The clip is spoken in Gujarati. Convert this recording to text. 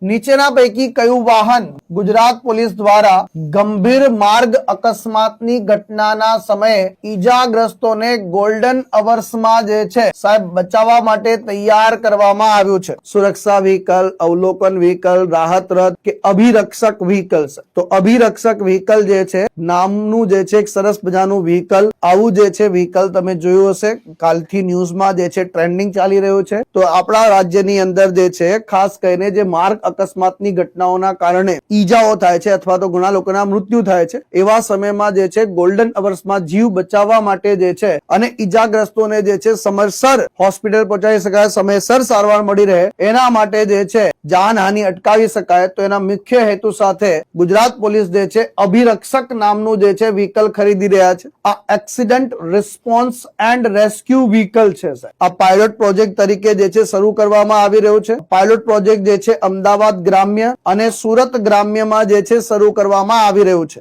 નીચેના પૈકી કયું વાહન ગુજરાત પોલીસ દ્વારા ગંભીર માર્ગ અકસ્માતની ઘટનાના સમયે ઈજાગ્રસ્તોને ગોલ્ડન અવર્સમાં જે છે સાહેબ બચાવવા માટે તૈયાર કરવામાં આવ્યું છે? સુરક્ષા વ્હીકલ, અવલોકન વ્હીકલ, રાહત રથ કે અભિરક્ષક વ્હીકલ? તો અભિરક્ષક વ્હીકલ જે છે નામનું જે છે એક સરસ મજાનું વ્હીકલ, આવું જે છે વ્હીકલ તમે જોયું હશે, કાલથી ન્યૂઝમાં જે છે ટ્રેન્ડિંગ ચાલી રહ્યું છે. તો આપણા રાજ્યની અંદર જે છે ખાસ કરીને જે માર્ગ અકસ્માતની ઘટનાઓના કારણે ઈજાઓ થાય છે અથવા તો ઘણા લોકોના મૃત્યુ થાય છે, એવા સમયમાં જે છે ગોલ્ડન અવર્સમાં જીવ બચાવવા માટે જે છે અને ઈજાગ્રસ્તોને જે છે સમયસર હોસ્પિટલ પહોંચાડી શકાય, સમયસર સારવાર મળી રહે, એના માટે જે છે જાનહાનિ અટકાવી શકાય, તો એના મુખ્ય હેતુ સાથે ગુજરાત પોલીસ જે છે અભિરક્ષક નામનું જે છે વ્હીકલ ખરીદી રહ્યા છે. આ accident response and rescue vehicle છે. આ પાયલોટ પ્રોજેક્ટ તરીકે જે છે શરૂ કરવામાં આવી રહ્યું છે. પાયલોટ પ્રોજેક્ટ જે છે અમદાવાદ ગ્રામ્ય અને સુરત ગ્રામ્યમાં જે છે શરૂ કરવામાં આવી રહ્યું છે.